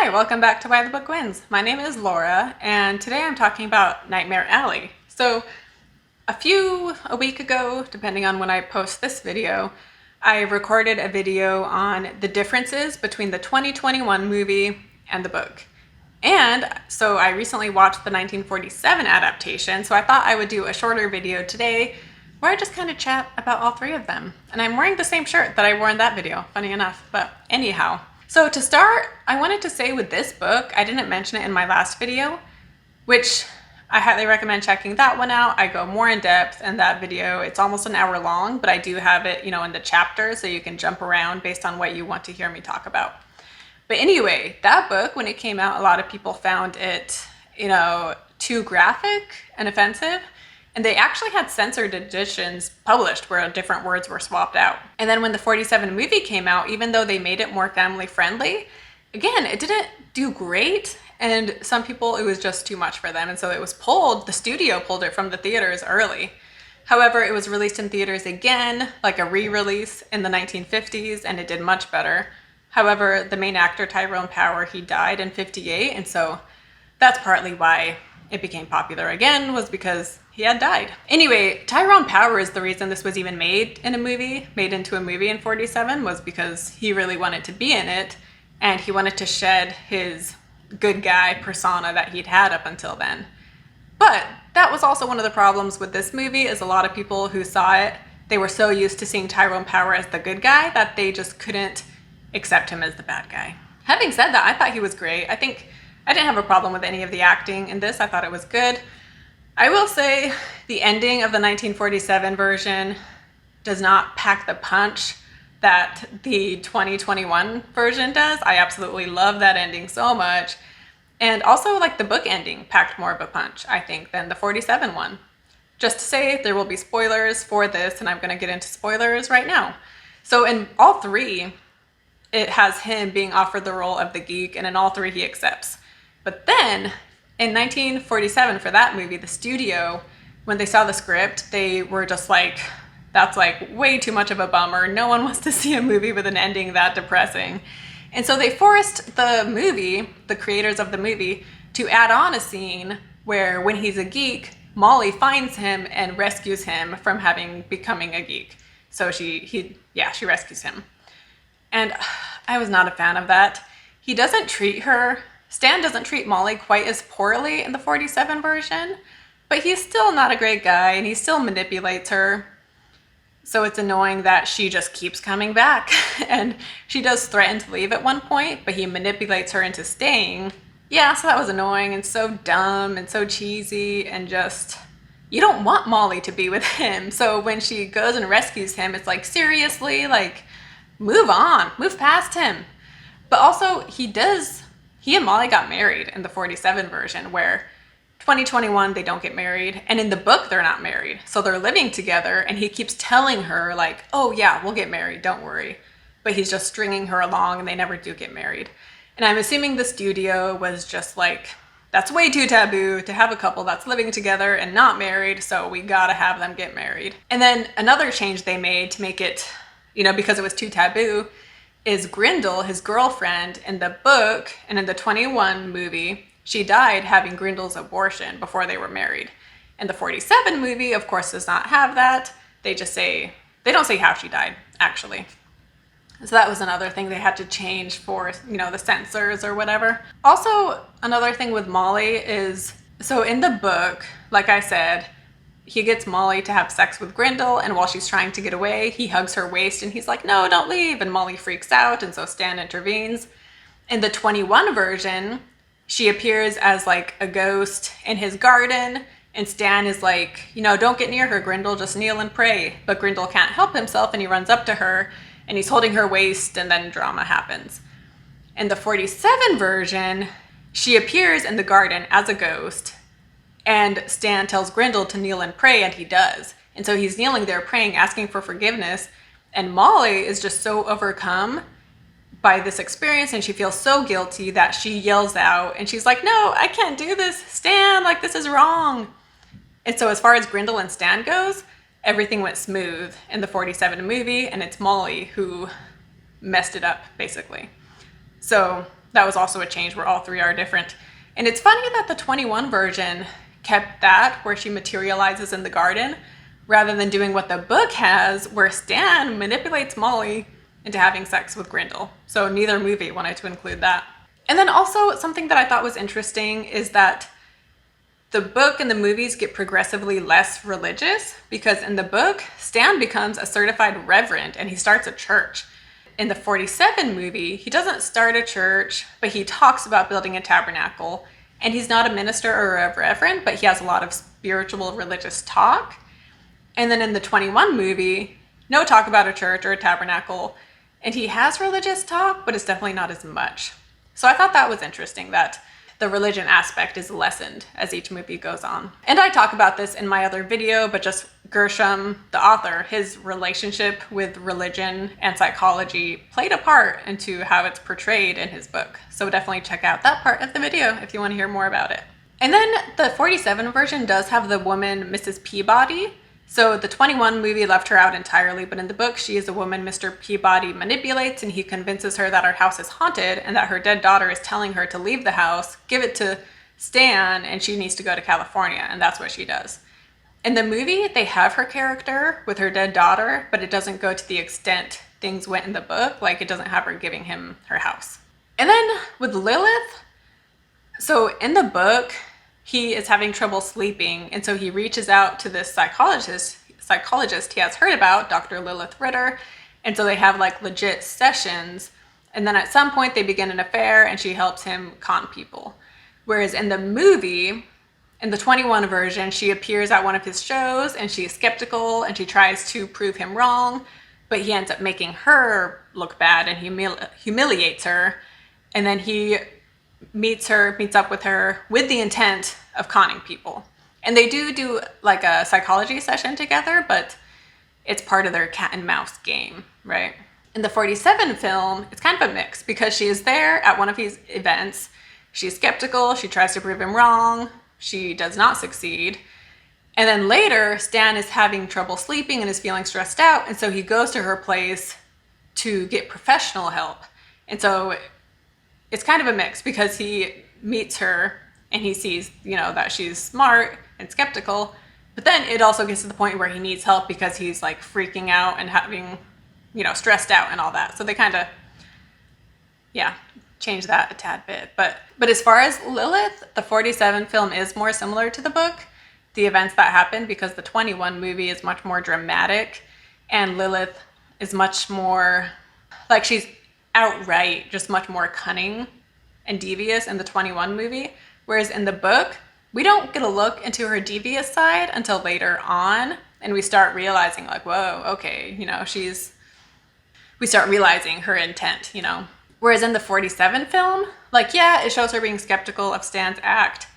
Hi, welcome back to Why the Book Wins. My name is Laura, and today I'm talking about Nightmare Alley. So, a week ago, depending on when I post this video, I recorded a video on the differences between the 2021 movie and the book. And so I recently watched the 1947 adaptation, so I thought I would do a shorter video today where I just kind of chat about all three of them. And I'm wearing the same shirt that I wore in that video, funny enough, but anyhow. So to start, I wanted to say with this book, I didn't mention it in my last video, which I highly recommend checking that one out. I go more in depth in that video. It's almost an hour long, but I do have it, in the chapters so you can jump around based on what you want to hear me talk about. But anyway, that book, when it came out, a lot of people found it, too graphic and offensive. And they actually had censored editions published where different words were swapped out. And then when the 47 movie came out, even though they made it more family friendly, again, it didn't do great. And some people, it was just too much for them. And so it was the studio pulled it from the theaters early. However, it was released in theaters again, like a re-release in the 1950s, and it did much better. However, the main actor, Tyrone Power, he died in '58. And so that's partly why it became popular again, was because he had died. Anyway, Tyrone Power is the reason this was even made into a movie in '47, was because he really wanted to be in it, and he wanted to shed his good guy persona that he'd had up until then. But that was also one of the problems with this movie, is a lot of people who saw it, they were so used to seeing Tyrone Power as the good guy that they just couldn't accept him as the bad guy. Having said that, I thought he was great. I didn't have a problem with any of the acting in this. I thought it was good. I will say the ending of the 1947 version does not pack the punch that the 2021 version does. I absolutely love that ending so much. And also, the book ending packed more of a punch, I think, than the 47 one. Just to say, there will be spoilers for this, and I'm going to get into spoilers right now. So in all three, it has him being offered the role of the geek, and in all three he accepts. But then, in 1947, for that movie, the studio, when they saw the script, they were just like, that's way too much of a bummer. No one wants to see a movie with an ending that depressing. And so they forced the creators of the movie, to add on a scene where when he's a geek, Molly finds him and rescues him from becoming a geek. So she rescues him. And I was not a fan of that. Stan doesn't treat Molly quite as poorly in the 47 version, but he's still not a great guy, and he still manipulates her. So it's annoying that she just keeps coming back. And she does threaten to leave at one point, but he manipulates her into staying. Yeah, so that was annoying and so dumb and so cheesy, and just, you don't want Molly to be with him. So when she goes and rescues him, it's seriously, move on, move past him. But also, he and Molly got married in the 47 version, where 2021, they don't get married. And in the book, they're not married. So they're living together, and he keeps telling her, oh yeah, we'll get married, don't worry. But he's just stringing her along, and they never do get married. And I'm assuming the studio was just that's way too taboo to have a couple that's living together and not married, so we gotta have them get married. And then another change they made to make it, because it was too taboo, is Grindel, his girlfriend, in the book and in the 21 movie, she died having Grindel's abortion before they were married. And the 47 movie, of course, does not have that. They don't say how she died, actually. So that was another thing they had to change for, the censors or whatever. Also, another thing with Molly is, so in the book, like I said, he gets Molly to have sex with Grindel, and while she's trying to get away, he hugs her waist and he's like, no, don't leave. And Molly freaks out, and so Stan intervenes. In the 21 version, she appears as a ghost in his garden, and Stan is don't get near her, Grindel, just kneel and pray. But Grindel can't help himself, and he runs up to her, and he's holding her waist, and then drama happens. In the 47 version, she appears in the garden as a ghost, and Stan tells Grindel to kneel and pray, and he does. And so he's kneeling there praying, asking for forgiveness. And Molly is just so overcome by this experience, and she feels so guilty that she yells out, and she's like, no, I can't do this, Stan, this is wrong. And so as far as Grindel and Stan goes, everything went smooth in the 47 movie, and it's Molly who messed it up, basically. So that was also a change where all three are different. And it's funny that the 21 version kept that, where she materializes in the garden, rather than doing what the book has, where Stan manipulates Molly into having sex with Grindel. So neither movie wanted to include that. And then also something that I thought was interesting is that the book and the movies get progressively less religious, because in the book, Stan becomes a certified reverend and he starts a church. In the 47 movie, he doesn't start a church, but he talks about building a tabernacle. And he's not a minister or a reverend, but he has a lot of spiritual religious talk. And then in the 21 movie, no talk about a church or a tabernacle. And he has religious talk, but it's definitely not as much. So I thought that was interesting, that the religion aspect is lessened as each movie goes on. And I talk about this in my other video, but just Gresham, the author, his relationship with religion and psychology played a part into how it's portrayed in his book. So definitely check out that part of the video if you want to hear more about it. And then the 47 version does have the woman, Mrs. Peabody. So the 21 movie left her out entirely, but in the book, she is a woman Mr. Peabody manipulates, and he convinces her that her house is haunted and that her dead daughter is telling her to leave the house, give it to Stan, and she needs to go to California, and that's what she does. In the movie, they have her character with her dead daughter, but it doesn't go to the extent things went in the book. Like, it doesn't have her giving him her house. And then with Lilith, so in the book, he is having trouble sleeping, and so he reaches out to this psychologist he has heard about, Dr. Lilith Ritter, and so they have like legit sessions, and then at some point they begin an affair and she helps him con people. Whereas in the movie, in the 21 version, she appears at one of his shows and she's skeptical and she tries to prove him wrong, but he ends up making her look bad and humiliates her, and then he meets up with her with the intent of conning people. And they do like a psychology session together, but it's part of their cat and mouse game, right? In the 47 film, it's kind of a mix, because she is there at one of his events. She's skeptical, she tries to prove him wrong, she does not succeed. And then later, Stan is having trouble sleeping and is feeling stressed out, and so he goes to her place to get professional help. And so it's kind of a mix, because he meets her and he sees, that she's smart and skeptical, but then it also gets to the point where he needs help because he's like freaking out and having, stressed out and all that. So they kind of, change that a tad bit. But as far as Lilith, the 47 film is more similar to the book, the events that happen, because the 21 movie is much more dramatic and Lilith is much more, like, she's outright just much more cunning and devious in the 21 movie. Whereas in the book, we don't get a look into her devious side until later on, and we start realizing like, whoa, okay, we start realizing her intent, Whereas in the 47 film, it shows her being skeptical of Stan's act,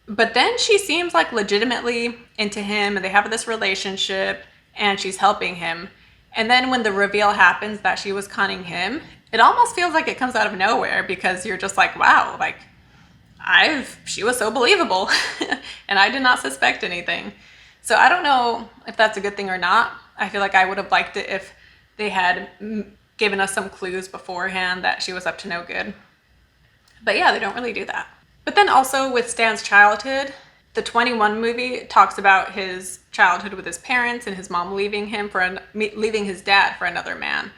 but then she seems like legitimately into him and they have this relationship and she's helping him. And then when the reveal happens that she was conning him, it almost feels like it comes out of nowhere, because you're just like, wow, she was so believable and I did not suspect anything. So I don't know if that's a good thing or not. I feel like I would have liked it if they had given us some clues beforehand that she was up to no good. But yeah, they don't really do that. But then also with Stan's childhood, the 21 movie talks about his childhood with his parents and his mom leaving his dad for another man.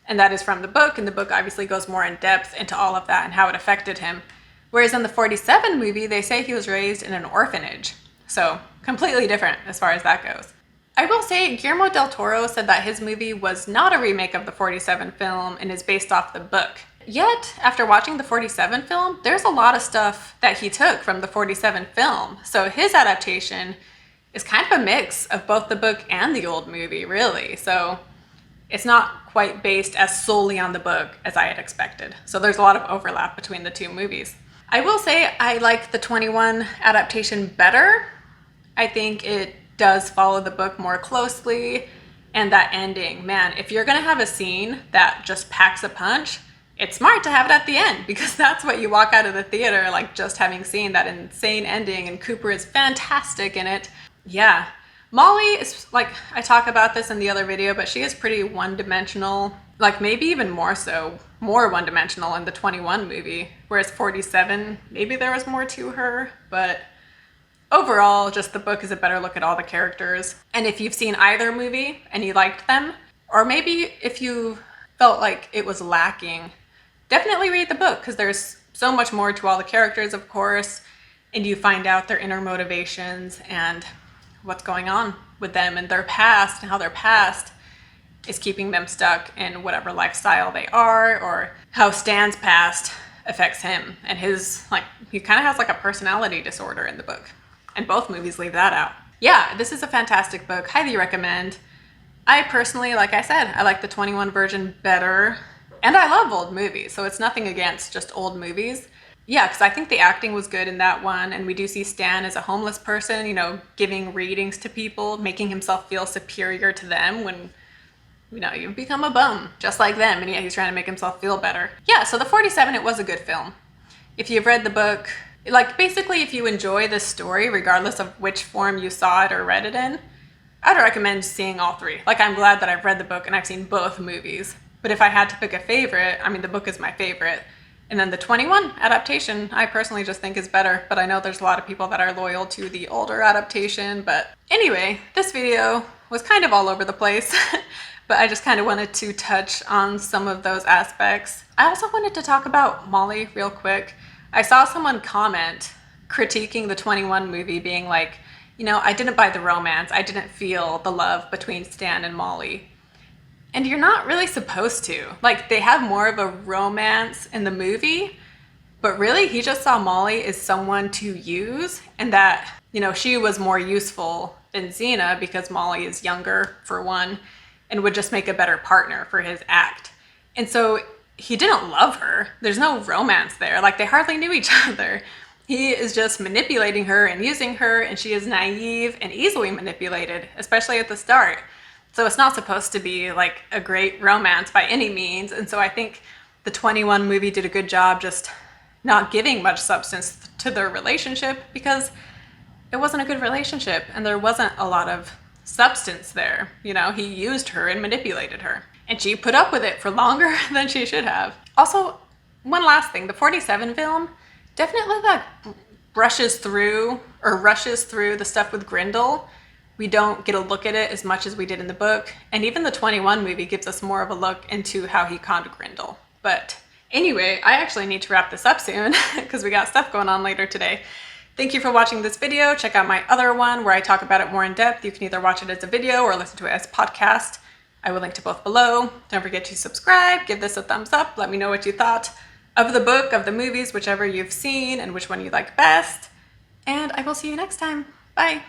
And that is from the book, and the book obviously goes more in depth into all of that and how it affected him. Whereas in the 47 movie, they say he was raised in an orphanage. So completely different as far as that goes. I will say Guillermo Del Toro said that his movie was not a remake of the 47 film and is based off the book. Yet, after watching the 47 film, there's a lot of stuff that he took from the 47 film. So his adaptation is kind of a mix of both the book and the old movie, really. So it's not quite based as solely on the book as I had expected. So there's a lot of overlap between the two movies. I will say I like the 21 adaptation better. I think it does follow the book more closely, and that ending, man, if you're gonna have a scene that just packs a punch, it's smart to have it at the end, because that's what you walk out of the theater like, just having seen that insane ending, and Cooper is fantastic in it. Yeah, Molly is, like, I talk about this in the other video, but she is pretty one-dimensional, like maybe even more so more one-dimensional in the 21 movie, whereas 47, maybe there was more to her, but overall, just the book is a better look at all the characters. And if you've seen either movie and you liked them, or maybe if you felt like it was lacking, definitely read the book, because there's so much more to all the characters, of course, and you find out their inner motivations and what's going on with them and their past, and how their past is keeping them stuck in whatever lifestyle they are, or how Stan's past affects him and his, like, he kind of has like a personality disorder in the book, and both movies leave that out. Yeah, this is a fantastic book. Highly recommend. I personally, like I said, I like the 21 version better, and I love old movies, so it's nothing against just old movies. Yeah, because I think the acting was good in that one, and we do see Stan as a homeless person, you know, giving readings to people, making himself feel superior to them when, you know, you become a bum just like them, and yet he's trying to make himself feel better. Yeah, so the 47, it was a good film. If you've read the book, like, basically if you enjoy this story, regardless of which form you saw it or read it in, I'd recommend seeing all three. Like, I'm glad that I've read the book and I've seen both movies. But if I had to pick a favorite, I mean, the book is my favorite. And then the 21 adaptation, I personally just think is better, but I know there's a lot of people that are loyal to the older adaptation. But anyway, this video was kind of all over the place, but I just kind of wanted to touch on some of those aspects. I also wanted to talk about Molly real quick. I saw someone comment critiquing the 21 movie, being like, you know, I didn't buy the romance. I didn't feel the love between Stan and Molly. And you're not really supposed to. Like, they have more of a romance in the movie, but really he just saw Molly as someone to use, and that, you know, she was more useful than Xena because Molly is younger, for one, and would just make a better partner for his act. And so he didn't love her. There's no romance there. Like, they hardly knew each other. He is just manipulating her and using her, and she is naive and easily manipulated, especially at the start. So it's not supposed to be like a great romance by any means. And so I think the 21 movie did a good job just not giving much substance to their relationship, because it wasn't a good relationship and there wasn't a lot of substance there. You know, he used her and manipulated her, and she put up with it for longer than she should have. Also, one last thing, the 47 film definitely like rushes through the stuff with Grindel. We don't get a look at it as much as we did in the book. And even the 21 movie gives us more of a look into how he conned Grindel. But anyway, I actually need to wrap this up soon because we got stuff going on later today. Thank you for watching this video. Check out my other one where I talk about it more in depth. You can either watch it as a video or listen to it as a podcast. I will link to both below. Don't forget to subscribe, give this a thumbs up. Let me know what you thought of the book, of the movies, whichever you've seen and which one you like best. And I will see you next time. Bye.